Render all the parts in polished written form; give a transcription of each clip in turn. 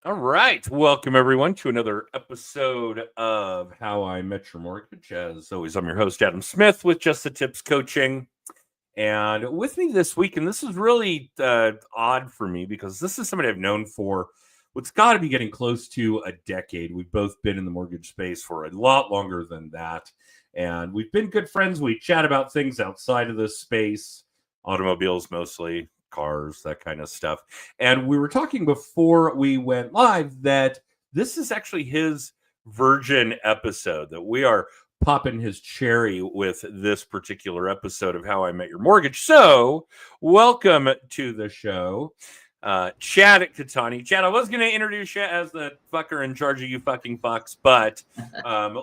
All right. Welcome, everyone, to another episode of How I Met Your Mortgage. As always, I'm your host, Adam Smith, with Just the Tips Coaching. And with me this week, and this is really odd for me because this is somebody I've known for what's got to be getting close to a decade. We've both been in the mortgage space for a lot longer than that. And we've been good friends. We chat about things outside of this space, automobiles mostly, cars, that kind of stuff. And we were talking before we went live that this is actually his virgin episode, that we are popping his cherry with this particular episode of How I Met Your Mortgage. So, welcome to the show, Chad Cattani. Chad, I was going to introduce you as the fucker in charge of you fucking fucks, but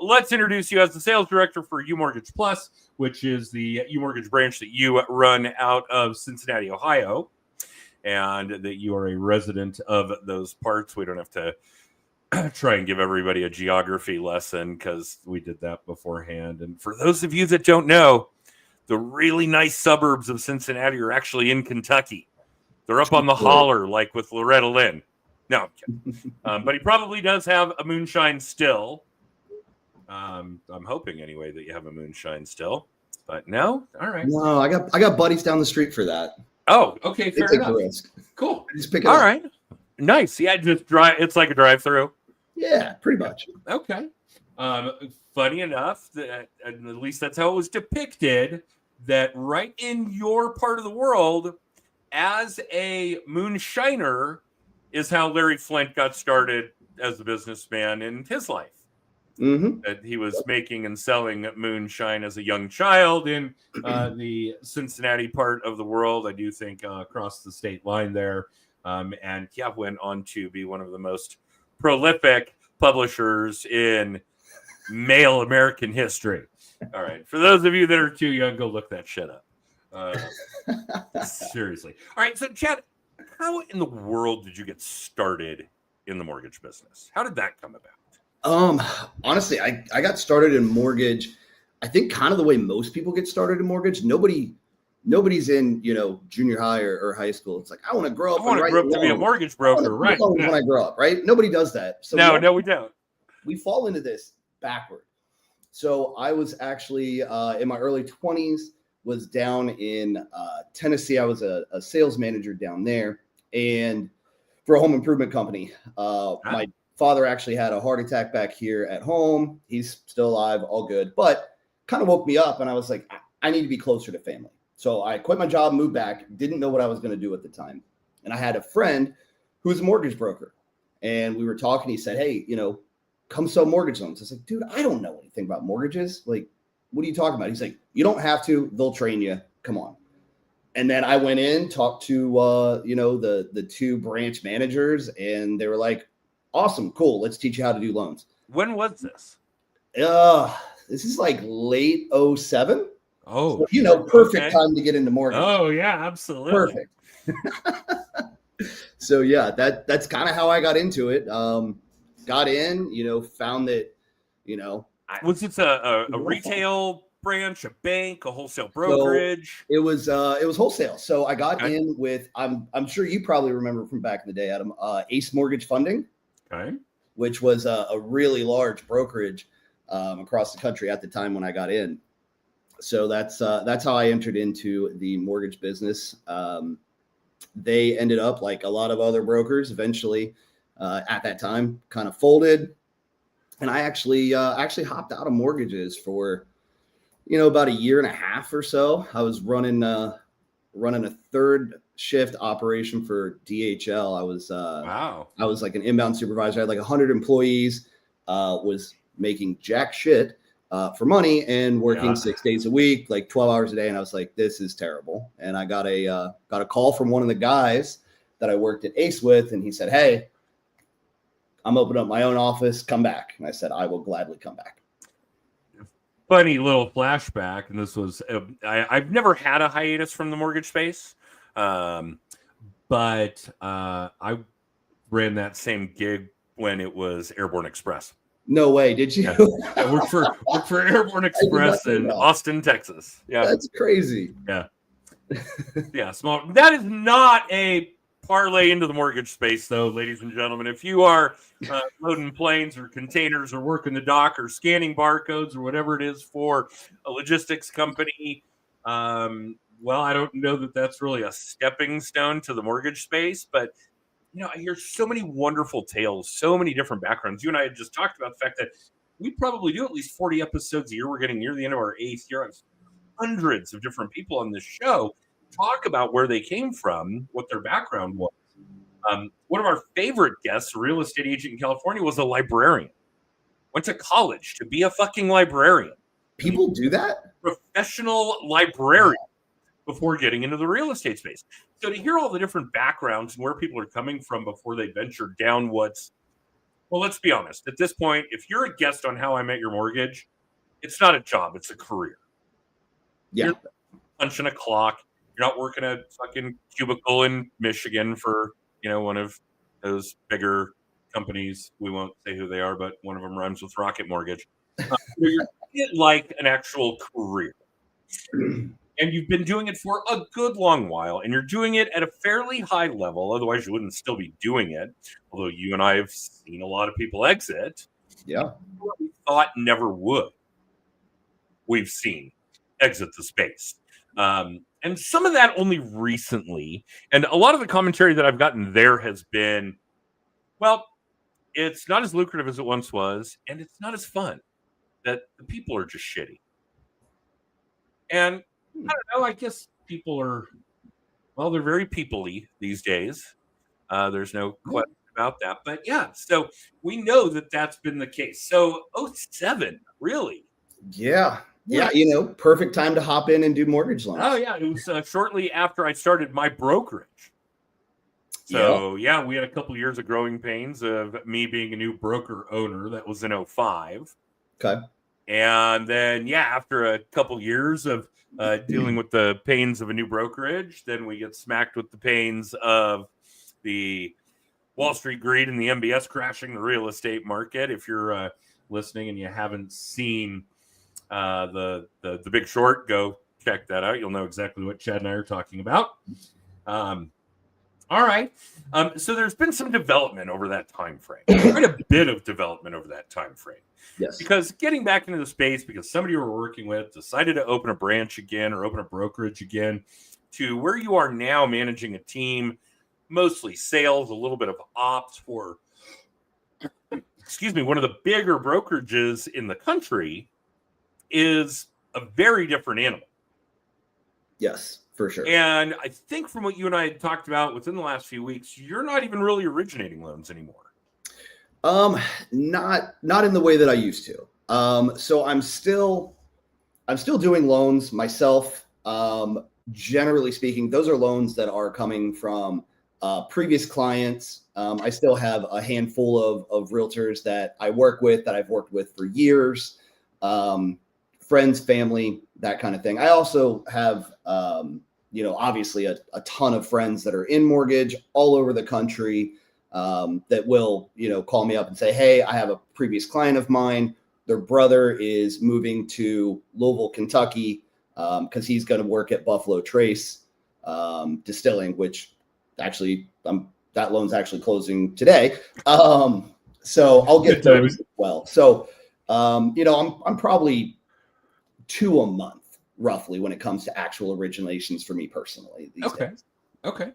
let's introduce you as the sales director for UMortgage Plus, which is the UMortgage branch that you run out of Cincinnati, Ohio, and that you are a resident of those parts. We don't have to try and give everybody a geography lesson because we did that beforehand. And for those of you that don't know, the really nice suburbs of Cincinnati are actually in Kentucky. They're up on the holler, like with Loretta Lynn. No, I'm kidding. But he probably does have a moonshine still. I'm hoping anyway that you have a moonshine still. But no? All right. No, I got buddies down the street for that. Oh, okay, fair enough. Risk. Cool. Just pick it All up. right. Nice. Yeah, just drive. It's like a drive-through. Yeah, pretty much. Okay. Funny enough, that at least that's how it was depicted, that right in your part of the world, as a moonshiner, is how Larry Flint got started as a businessman in his life. Mm-hmm. That he was making and selling moonshine as a young child in the Cincinnati part of the world. I do think across the state line there. And yeah, went on to be one of the most prolific publishers in male American history. All right. For those of you that are too young, go look that shit up. Seriously. All right. So, Chad, how in the world did you get started in the mortgage business? How did that come about? Honestly, I got started in mortgage. I think kind of the way most people get started in mortgage. Nobody's in, junior high or high school. It's like, I want to grow up. I want to grow up to be a mortgage broker, right? When I grow up, right? Nobody does that. So no, we don't. We fall into this backward. So I was actually in my early 20s, was down in Tennessee. I was a sales manager down there, and for a home improvement company. My father actually had a heart attack back here at home. He's still alive, all good, but kind of woke me up, and I was like, I need to be closer to family. So I quit my job, moved back, didn't know what I was going to do at the time. And I had a friend who was a mortgage broker, and we were talking. He said, hey, come sell mortgage loans. I was like, dude, I don't know anything about mortgages. Like, what are you talking about? He's like, you don't have to. They'll train you. Come on. And then I went in, talked to, the two branch managers, and they were like, awesome, cool. Let's teach you how to do loans. When was this? This is like late 2007. Oh, so, perfect time to get into mortgage. Oh yeah, absolutely. Perfect. So yeah, that's kind of how I got into it. Got in, found that, was it a retail branch, a bank, a wholesale brokerage? So it was wholesale. So I got in with, I'm sure you probably remember from back in the day, Adam, Ace Mortgage Funding, which was a really large brokerage across the country at the time when I got in. So that's how I entered into the mortgage business. They ended up, like a lot of other brokers, eventually at that time kind of folded. And I actually hopped out of mortgages for, about a year and a half or so. I was running a third shift operation for DHL. I was like an inbound supervisor. I had like 100 employees, was making jack shit for money and working 6 days a week, like 12 hours a day. And I was like, this is terrible. And I got a call from one of the guys that I worked at Ace with. And he said, hey, I'm opening up my own office. Come back. And I said, I will gladly come back. Funny little flashback. And this was, I've never had a hiatus from the mortgage space. But I ran that same gig when it was Airborne Express. No way. Did you? Yeah. I worked for Airborne Express in Austin, Texas. Yeah. That's crazy. Yeah. Yeah. Small. That is not a parlay into the mortgage space, though, ladies and gentlemen. If you are loading planes or containers or working the dock or scanning barcodes or whatever it is for a logistics company, well, I don't know that that's really a stepping stone to the mortgage space, but I hear so many wonderful tales, so many different backgrounds. You and I had just talked about the fact that we probably do at least 40 episodes a year. We're getting near the end of our 8th year. I've hundreds of different people on this show talk about where they came from, what their background was. One of our favorite guests, a real estate agent in California, was a librarian. Went to college to be a fucking librarian. People do that? Professional librarian before getting into the real estate space. So to hear all the different backgrounds and where people are coming from before they venture down well, let's be honest. At this point, if you're a guest on How I Met Your Mortgage, it's not a job, it's a career. Yeah. You're punching a clock. You're not working a fucking cubicle in Michigan for, one of those bigger companies. We won't say who they are, but one of them rhymes with Rocket Mortgage. You're doing it like an actual career. And you've been doing it for a good long while, and you're doing it at a fairly high level. Otherwise, you wouldn't still be doing it. Although you and I have seen a lot of people exit. Yeah. What we thought never would. We've seen exit the space. And some of that only recently. And a lot of the commentary that I've gotten there has been, well, it's not as lucrative as it once was, and it's not as fun. That the people are just shitty. And I don't know, I guess people are, they're very people-y these days. There's no question about that. But yeah, so we know that that's been the case. So 2007, really? Yeah. Yeah, perfect time to hop in and do mortgage loans. Oh, yeah. It was shortly after I started my brokerage. So, yeah, we had a couple of years of growing pains of me being a new broker owner. That was in 2005. Okay. And then, after a couple years of dealing with the pains of a new brokerage, then we get smacked with the pains of the Wall Street greed and the MBS crashing the real estate market. If you're listening and you haven't seen the Big Short, go check that out. You'll know exactly what Chad and I are talking about. All right. So there's been some development over that time frame. Quite a bit of development over that time frame. Yes. Because getting back into the space because somebody you were working with decided to open a branch again or open a brokerage again, to where you are now managing a team, mostly sales, a little bit of ops for, one of the bigger brokerages in the country, is a very different animal. Yes, for sure. And I think from what you and I had talked about within the last few weeks, you're not even really originating loans anymore. Not in the way that I used to. So I'm still doing loans myself. Generally speaking, those are loans that are coming from previous clients. I still have a handful of realtors that I work with, that I've worked with for years. Friends, family, that kind of thing. I also have, obviously a ton of friends that are in mortgage all over the country that will, call me up and say, hey, I have a previous client of mine. Their brother is moving to Louisville, Kentucky, because he's going to work at Buffalo Trace Distilling, which actually that loan's actually closing today. So I'll get those as well. So, I'm probably 2 a month roughly when it comes to actual originations for me personally. These days. Okay.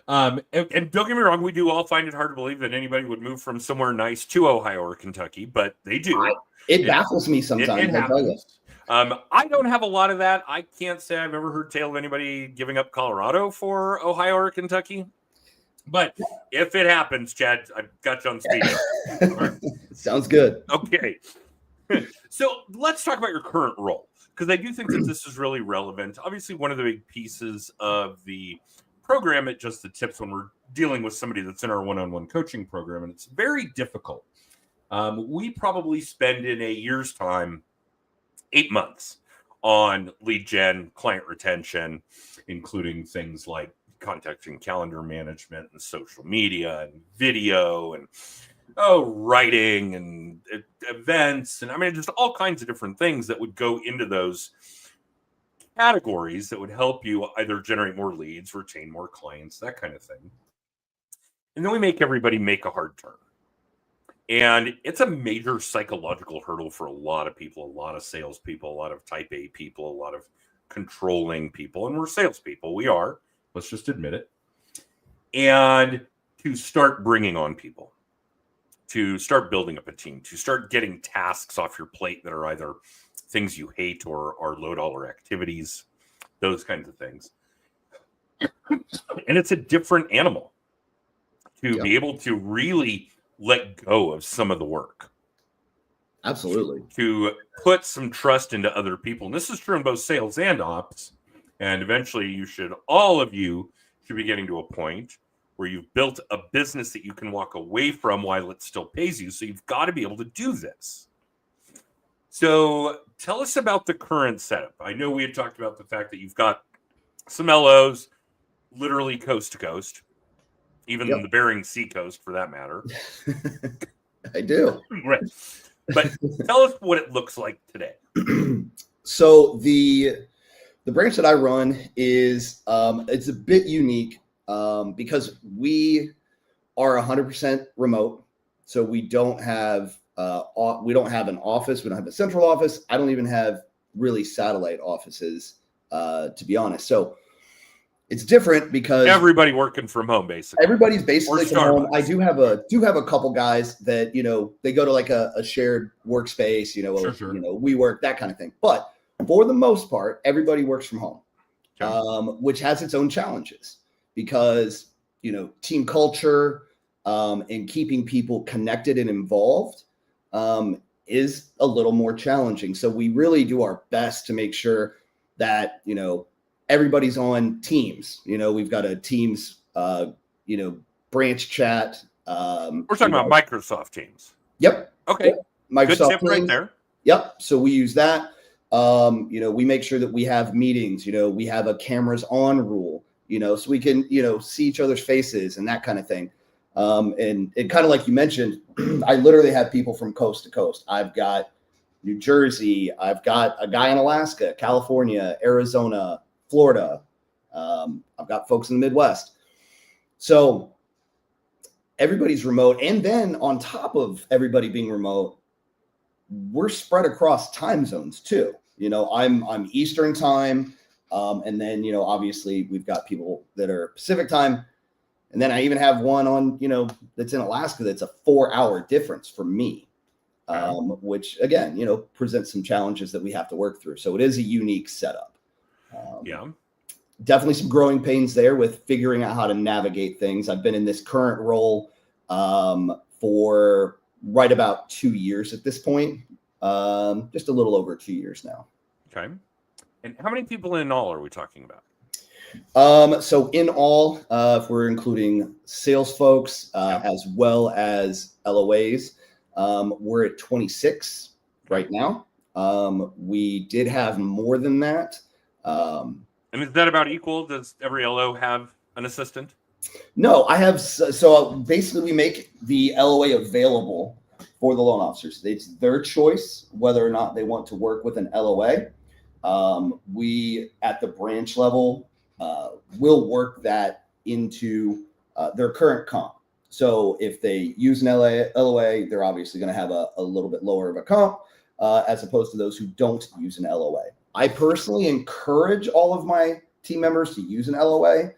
And don't get me wrong, we do all find it hard to believe that anybody would move from somewhere nice to Ohio or Kentucky, but they do. It baffles me sometimes. It happens. I don't have a lot of that. I can't say I've ever heard tale of anybody giving up Colorado for Ohio or Kentucky. But if it happens, Chad, I've got you on speed. Right. Sounds good. Okay. So let's talk about your current role, because I do think that this is really relevant. Obviously, one of the big pieces of the program at Just the Tips when we're dealing with somebody that's in our one-on-one coaching program, and it's very difficult. We probably spend in a year's time 8 months on lead gen, client retention, including things like contacting calendar management and social media and video and writing and events. And I mean, just all kinds of different things that would go into those categories that would help you either generate more leads, retain more clients, that kind of thing. And then we make everybody make a hard turn. And it's a major psychological hurdle for a lot of people, a lot of salespeople, a lot of type A people, a lot of controlling people. And we're salespeople. We are. Let's just admit it. And to start bringing on people, to start building up a team, to start getting tasks off your plate that are either things you hate or are low dollar activities, those kinds of things. And it's a different animal to be able to really let go of some of the work. Absolutely. To put some trust into other people. And this is true in both sales and ops. And eventually all of you should be getting to a point where you've built a business that you can walk away from while it still pays you. So you've got to be able to do this. So tell us about the current setup. I know we had talked about the fact that you've got some LOs literally coast to coast, even the Bering Sea coast for that matter. I do. Right. But tell us what it looks like today. So the branch that I run is it's a bit unique because we are 100% remote. So we don't have an office. We don't have a central office. I don't even have really satellite offices, to be honest. So it's different because everybody working from home, basically. Everybody's basically from home. I do have a couple guys that, they go to like a shared workspace, Sure. we work, that kind of thing. But for the most part, everybody works from home, which has its own challenges because, team culture and keeping people connected and involved is a little more challenging. So we really do our best to make sure that, everybody's on Teams. We've got a Teams, branch chat. We're talking about Microsoft Teams. Yep. Okay. Yep. Microsoft Good tip Teams. right there. Yep. So we use that. We make sure that we have meetings. We have a cameras on rule. So we can, see each other's faces and that kind of thing. And kind of like you mentioned, I literally have people from coast to coast. I've got New Jersey. I've got a guy in Alaska, California, Arizona, Florida. I've got folks in the Midwest. So everybody's remote. And then on top of everybody being remote, we're spread across time zones too. I'm Eastern time. And then, obviously we've got people that are Pacific time. And then I even have one on, that's in Alaska. That's a 4-hour difference for me, which again, presents some challenges that we have to work through. So it is a unique setup. Definitely some growing pains there with figuring out how to navigate things. I've been in this current role for right about 2 years at this point, just a little over 2 years now. Okay. And how many people in all are we talking about? So in all, if we're including sales folks as well as LOAs, we're at 26 right now. We did have more than that. And is that about equal? Does every LO have an assistant? No, I have. So basically we make the LOA available for the loan officers. It's their choice whether or not they want to work with an LOA. We at the branch level will work that into their current comp. So if they use an LOA, they're obviously going to have a little bit lower of a comp as opposed to those who don't use an LOA. I personally encourage all of my team members to use an LOA.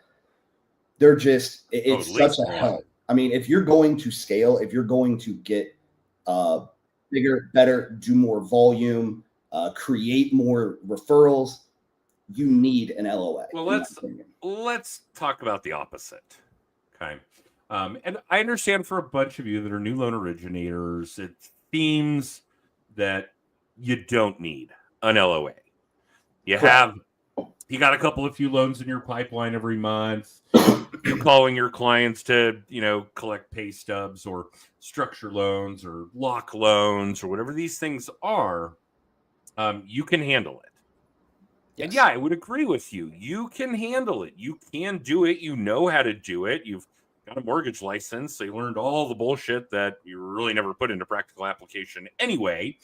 They're just, it's such a help. I mean, if you're going to scale, if you're going to get bigger, better, do more volume, create more referrals, you need an LOA. Well, let's talk about the opposite. Okay. And I understand for a bunch of you that are new loan originators, it seems that you don't need an LOA. You got a couple of few loans in your pipeline every month. You're calling your clients to, collect pay stubs or structure loans or lock loans or whatever these things are. You can handle it. Yes. And yeah, I would agree with you. You can handle it. You can do it. You know how to do it. You've got a mortgage license. So you learned all the bullshit that you really never put into practical application anyway.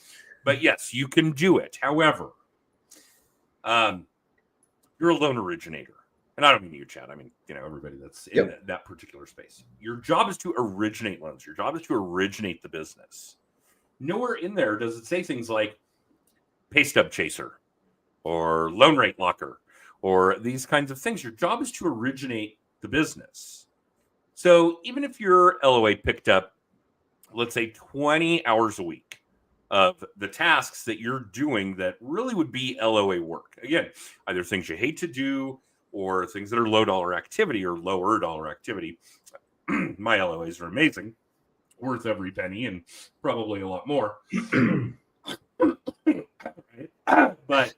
But yes, you can do it. However, you're a loan originator. and I don't mean you, Chad, I mean, everybody that's in that particular space. Your job is to originate loans. Your job is to originate the business. Nowhere in there does it say things like pay stub chaser or loan rate locker or these kinds of things. Your job is to originate the business. So even if your LOA picked up, let's say 20 hours a week of the tasks that you're doing that really would be LOA work. Again, either things you hate to do or things that are low dollar activity or lower dollar activity. My LOAs are amazing, worth every penny and probably a lot more. But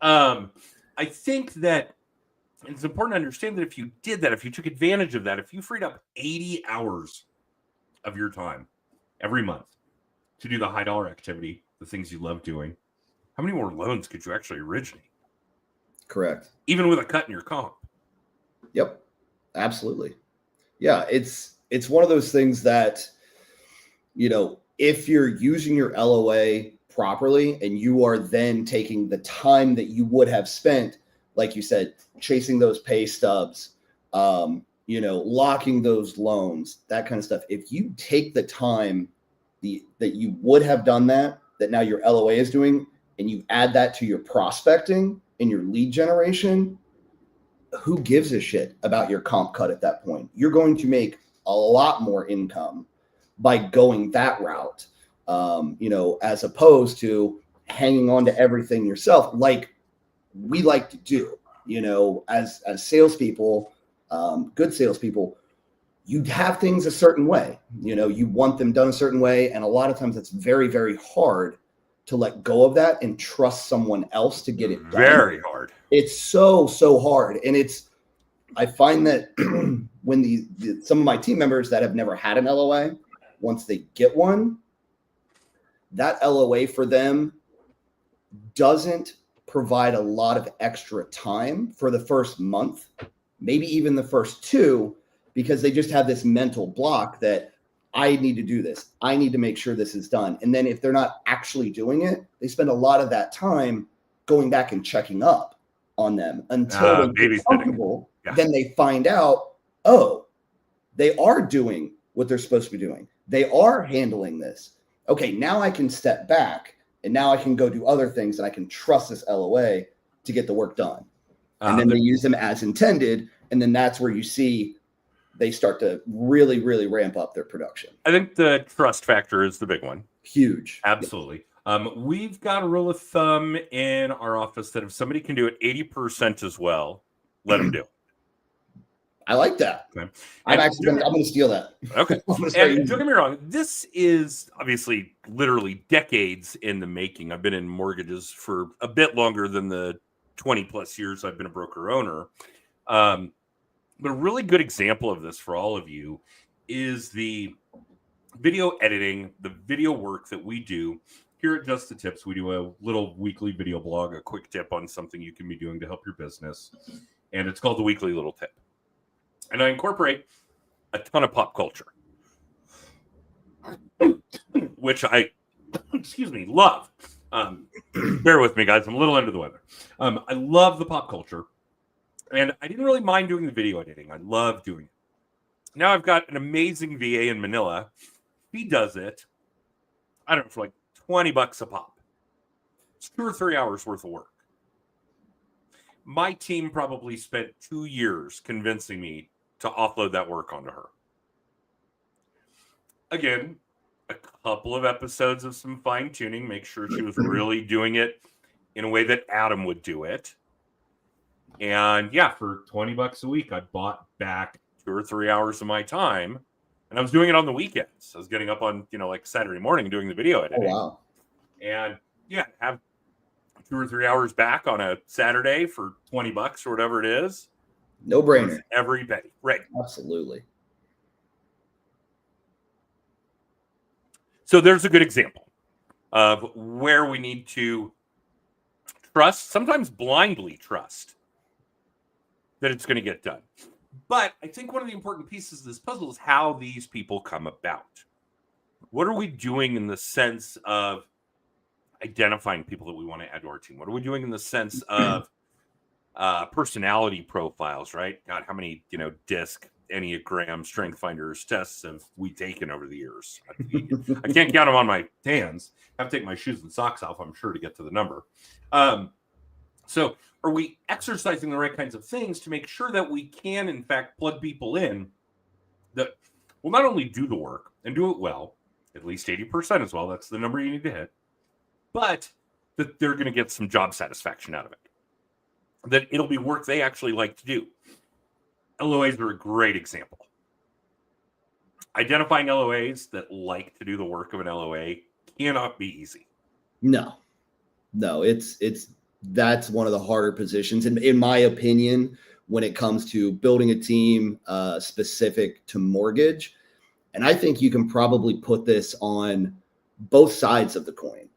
I think that it's important to understand that if you did that, if you took advantage of that, if you freed up 80 hours of your time every month to do the high dollar activity, the things you love doing, how many more loans could you actually originate? Correct. Even with a cut in your comp. Yep. Absolutely. Yeah. It's one of those things that, if you're using your LOA properly and you are then taking the time that you would have spent, like you said, chasing those pay stubs, locking those loans, that kind of stuff. If you take the time that you would have done that now your LOA is doing, and you add that to your prospecting and your lead generation, who gives a shit about your comp cut at that point? You're going to make a lot more income by going that route, as opposed to hanging on to everything yourself, like we like to do, as salespeople, good salespeople. You have things a certain way, you want them done a certain way. And a lot of times it's very, very hard to let go of that and trust someone else to get it done. Very hard. It's so hard. And I find that when some of my team members that have never had an LOA, once they get one, that LOA for them doesn't provide a lot of extra time for the first month, maybe even the first 2, because they just have this mental block that I need to do this. I need to make sure this is done. And then if they're not actually doing it, they spend a lot of that time going back and checking up on them until they get comfortable. Yeah. Then they find out, they are doing what they're supposed to be doing. They are handling this. Okay, now I can step back and now I can go do other things and I can trust this LOA to get the work done. And then they use them as intended. And then that's where you see they start to really, really ramp up their production. I think the trust factor is the big one. Huge. Absolutely. We've got a rule of thumb in our office that if somebody can do it 80% as well, let them do it. I like that. Okay. I'm going to steal that. Okay. And don't get me wrong, this is obviously literally decades in the making. I've been in mortgages for a bit longer than the 20 plus years I've been a broker owner. But a really good example of this for all of you is the video editing, the video work that we do here at Just the Tips. We do a little weekly video blog, a quick tip on something you can be doing to help your business. And it's called the Weekly Little Tip. And I incorporate a ton of pop culture, which I, love. Bear with me, guys. I'm a little under the weather. I love the pop culture. And I didn't really mind doing the video editing. I love doing it. Now I've got an amazing VA in Manila. He does it, I don't know, for like $20 a pop. It's 2 or 3 hours worth of work. My team probably spent 2 years convincing me to offload that work onto her. Again, a couple of episodes of some fine tuning, make sure she was really doing it in a way that Adam would do it. And yeah, for $20 a week, I bought back 2 or 3 hours of my time, and I was doing it on the weekends. I was getting up on, like Saturday morning doing the video editing. Oh, wow. And yeah, have 2 or 3 hours back on a Saturday for $20 or whatever it is. No brainer. Every penny. Right. Absolutely. So there's a good example of where we need to trust, sometimes blindly trust, that it's going to get done. But I think one of the important pieces of this puzzle is how these people come about. What are we doing in the sense of identifying people that we want to add to our team? What are we doing in the sense of personality profiles, right? God, how many, DISC, Enneagram, Strength Finders tests have we taken over the years? I can't count them on my hands. I have to take my shoes and socks off, I'm sure, to get to the number. So are we exercising the right kinds of things to make sure that we can, in fact, plug people in that will not only do the work and do it well, at least 80% as well, that's the number you need to hit, but that they're going to get some job satisfaction out of it, that it'll be work they actually like to do. LOAs are a great example. Identifying LOAs that like to do the work of an LOA cannot be easy. No, that's one of the harder positions, in my opinion, when it comes to building a team specific to mortgage. And I think you can probably put this on both sides of the coin.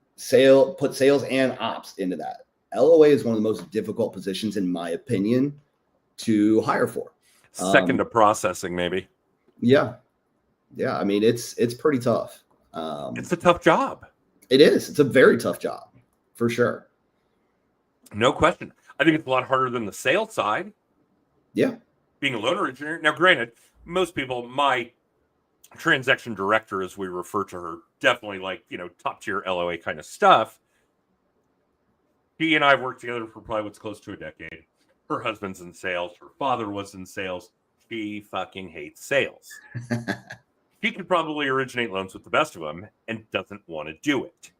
Put sales and ops into that. LOA is one of the most difficult positions, in my opinion, to hire for. Second to processing, maybe. Yeah. I mean, it's pretty tough. It's a tough job. It is. It's a very tough job, for sure. No question. I think it's a lot harder than the sales side. Yeah. Being a loan originator. Now, granted, most people, my transaction director, as we refer to her, definitely like, top tier LOA kind of stuff. She and I have worked together for probably what's close to a decade. Her husband's in sales. Her father was in sales. She fucking hates sales. She could probably originate loans with the best of them and doesn't want to do it.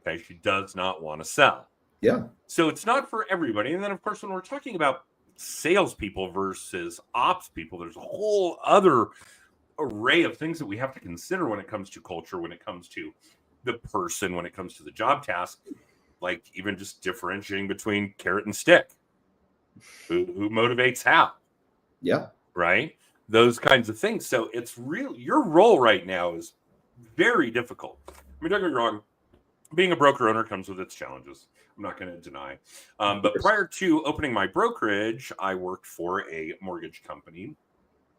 Okay, she does not want to sell. Yeah. So it's not for everybody. And then, of course, when we're talking about salespeople versus ops people, there's a whole other array of things that we have to consider when it comes to culture, when it comes to the person, when it comes to the job task, like even just differentiating between carrot and stick. Who motivates how? Yeah. Right? Those kinds of things. So it's real. Your role right now is very difficult. I mean, don't get me wrong. Being a broker owner comes with its challenges. I'm not going to deny. But prior to opening my brokerage, I worked for a mortgage company.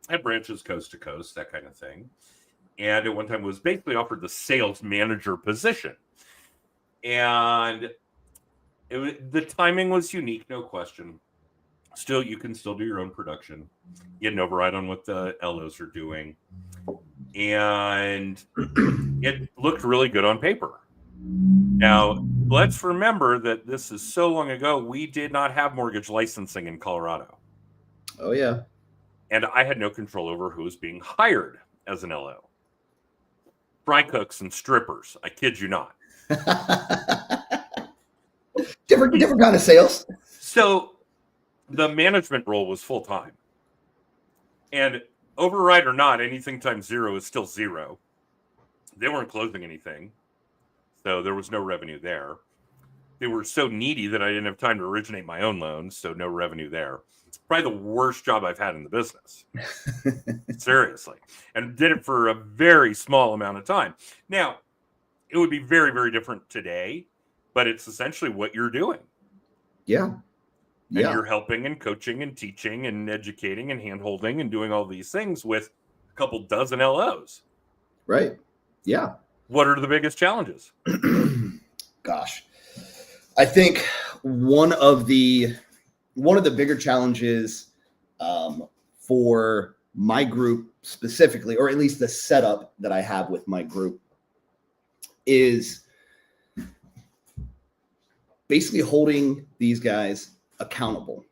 I had branches coast to coast, that kind of thing. And at one time was basically offered the sales manager position. And the timing was unique, no question. Still, you can still do your own production. Get an override on what the LOs are doing. And it looked really good on paper. Now, let's remember that this is so long ago, we did not have mortgage licensing in Colorado. Oh, yeah. And I had no control over who was being hired as an LO. Fry cooks and strippers. I kid you not. different kind of sales. So the management role was full-time. And override or not, anything times zero is still zero. They weren't closing anything. So there was no revenue there. They were so needy that I didn't have time to originate my own loans, so no revenue there. Probably the worst job I've had in the business. Seriously. And did it for a very small amount of time. Now, it would be very, very different today, but it's essentially what you're doing. Yeah. And you're helping and coaching and teaching and educating and hand-holding and doing all these things with a couple dozen LOs. Right. Yeah. What are the biggest challenges? Gosh, I think one of the bigger challenges for my group specifically, or at least the setup that I have with my group, is basically holding these guys accountable,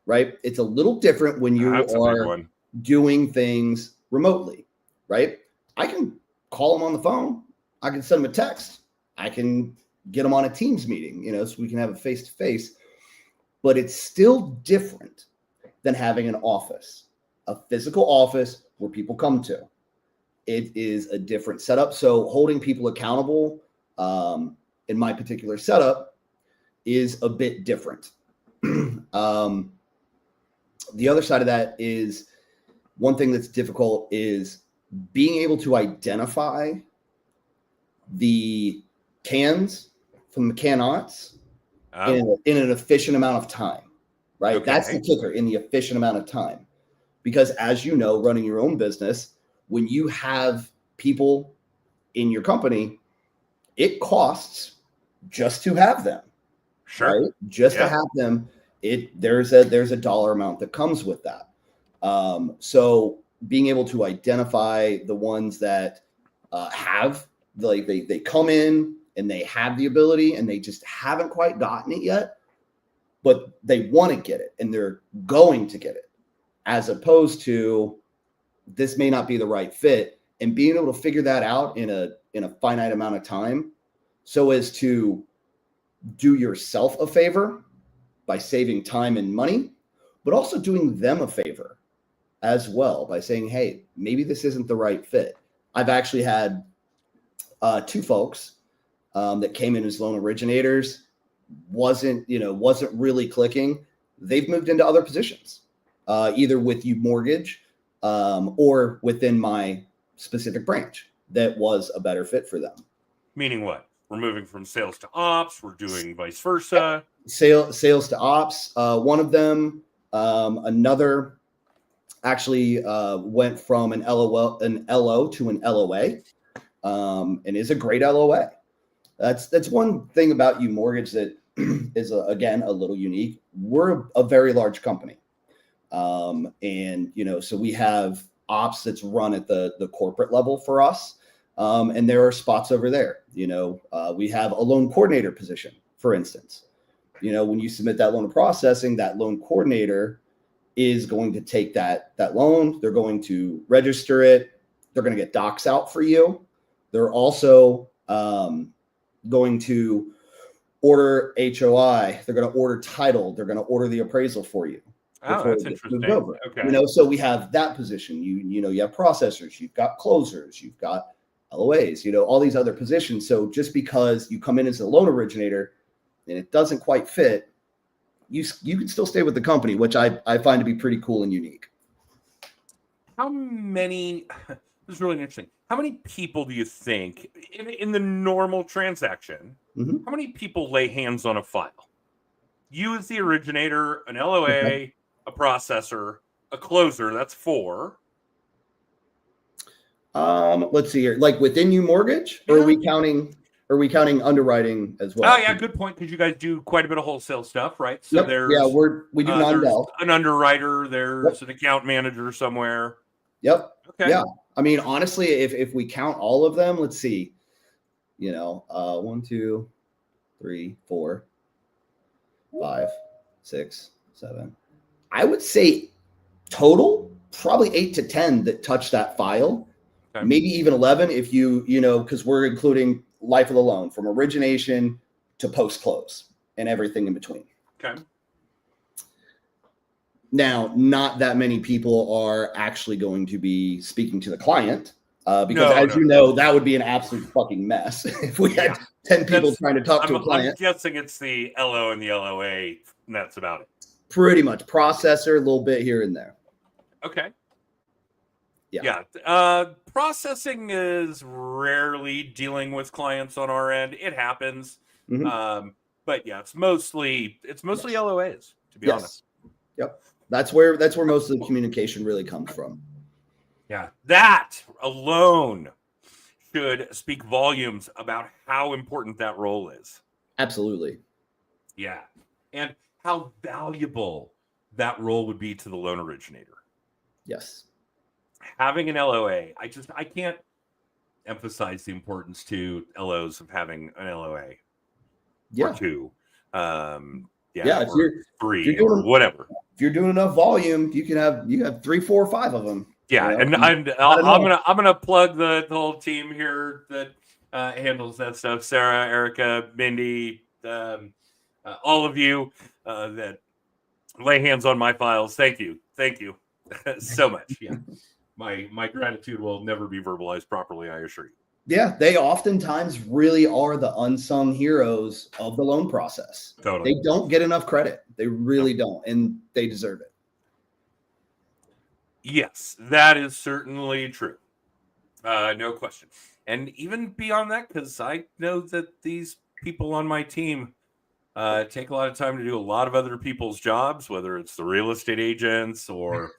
right? It's a little different when you are doing things remotely, right? I can call them on the phone. I can send them a text. I can get them on a Teams meeting, so we can have a face-to-face. But it's still different than having an office, a physical office where people come to. It is a different setup. So holding people accountable in my particular setup is a bit different. The other side of that is one thing that's difficult is being able to identify the cans from the cannots in an efficient amount of time, right? Okay. That's the kicker, in the efficient amount of time. Because as you know, running your own business, when you have people in your company, it costs just to have them. Sure. Right? Just to have them. there's a dollar amount that comes with that. So being able to identify the ones that have, like, they come in and they have the ability and they just haven't quite gotten it yet, but they want to get it and they're going to get it, as opposed to this may not be the right fit, and being able to figure that out in a finite amount of time so as to do yourself a favor by saving time and money, but also doing them a favor as well by saying, hey, maybe this isn't the right fit. I've actually had two folks that came in as loan originators, wasn't really clicking. They've moved into other positions, either with you mortgage or within my specific branch that was a better fit for them. Meaning what? We're moving from sales to ops. We're doing vice versa. Sales to ops. One of them, another actually went from an LO to an LOA, and is a great LOA. That's one thing about you mortgage that is again a little unique. We're a very large company, and so we have ops that's run at the corporate level for us, and there are spots over there. We have a loan coordinator position, for instance. When you submit that loan to processing, that loan coordinator is going to take that loan. They're going to register it. They're going to get docs out for you. They're also going to order HOI. They're going to order title. They're going to order the appraisal for you. Oh, that's interesting. Okay. So we have that position. You have processors. You've got closers. You've got LOAs. All these other positions. So just because you come in as a loan originator and it doesn't quite fit, you can still stay with the company, which I find to be pretty cool and unique. How many? This is really interesting. How many people do you think in the normal transaction? Mm-hmm. How many people lay hands on a file? You as the originator, an LOA, okay, a processor, a closer. That's 4. Let's see here. Like within you mortgage, or are we counting underwriting as well? Oh yeah, good point. Because you guys do quite a bit of wholesale stuff, right? So we do non-del. An underwriter. There's an account manager somewhere. Yep. Okay. Yeah. I mean, honestly, if we count all of them, let's see. 1, 2, 3, 4, 5, 6, 7. I would say total probably 8 to 10 that touch that file. Okay. Maybe even 11 if because we're including life of the loan from origination to post close and everything in between. Okay. Now, not that many people are actually going to be speaking to the client because that would be an absolute fucking mess if we had 10 people trying to talk to a client. I'm guessing it's the LO and the LOA, and that's about it. Pretty much. Processor, a little bit here and there. Okay. Yeah. Processing is rarely dealing with clients on our end. It happens. Mm-hmm. But yeah, it's mostly LOAs, to be honest. Yep. That's where most of the communication really comes from. Yeah. That alone should speak volumes about how important that role is. Absolutely. Yeah. And how valuable that role would be to the loan originator. Yes. Having an LOA, I can't emphasize the importance to LOs of having an LOA or 2. If you're 3 or whatever. If you're doing enough volume, you have 3, 4, 5 of them. Yeah, and I'm gonna plug the whole team here that handles that stuff. Sarah, Erica, Mindy, all of you that lay hands on my files. Thank you so much. Yeah, my gratitude will never be verbalized properly, I assure you. Yeah, they oftentimes really are the unsung heroes of the loan process. Totally. They don't get enough credit. They really don't, and they deserve it. Yes, that is certainly true. No question. And even beyond that, because I know that these people on my team take a lot of time to do a lot of other people's jobs, whether it's the real estate agents or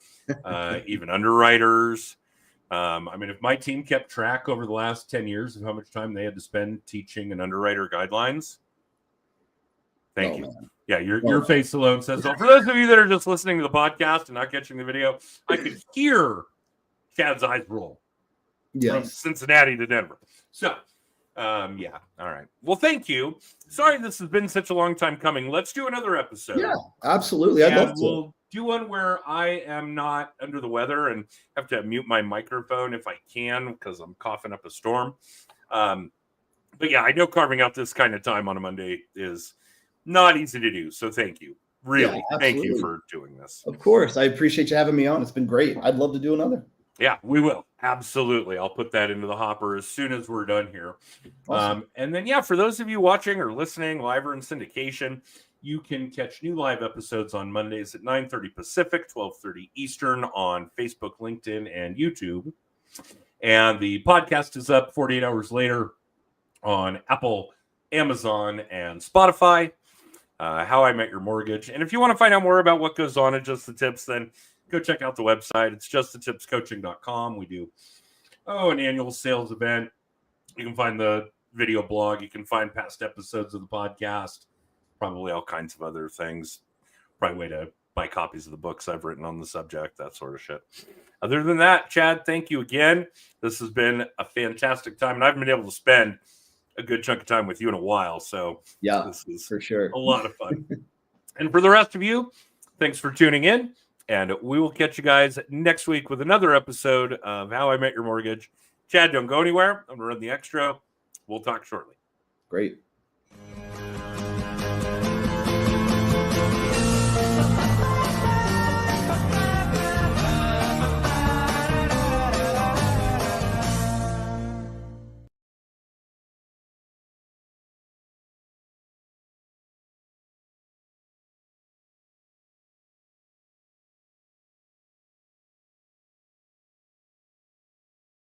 even underwriters. If my team kept track over the last 10 years of how much time they had to spend teaching an underwriter guidelines, thank you. Man. Yeah, your face alone says so. For those of you that are just listening to the podcast and not catching the video, I could hear Chad's eyes roll from Cincinnati to Denver. So, yeah. All right. Well, thank you. Sorry this has been such a long time coming. Let's do another episode. Yeah, absolutely. I'd love to. We'll do one where I am not under the weather and have to mute my microphone if I can because I'm coughing up a storm. But yeah, I know carving out this kind of time on a Monday is not easy to do. So thank you. Really, thank you for doing this. Of course. I appreciate you having me on. It's been great. I'd love to do another. Yeah, we will. Absolutely. I'll put that into the hopper as soon as we're done here. Awesome. And then, yeah, for those of you watching or listening live or in syndication, you can catch new live episodes on Mondays at 9:30 Pacific, 12:30 Eastern on Facebook, LinkedIn, and YouTube. And the podcast is up 48 hours later on Apple, Amazon, and Spotify. How I Met Your Mortgage. And if you want to find out more about what goes on at Just the Tips, then go check out the website. It's justthetipscoaching.com. We do an annual sales event. You can find the video blog. You can find past episodes of the podcast. Probably all kinds of other things. Probably way to buy copies of the books I've written on the subject, that sort of shit. Other than that, Chad, thank you again. This has been a fantastic time, and I've been able to spend a good chunk of time with you in a while. So yeah, this is for sure a lot of fun. And for the rest of you, thanks for tuning in. And we will catch you guys next week with another episode of How I Met Your Mortgage. Chad, don't go anywhere. I'm going to run the extra. We'll talk shortly. Great.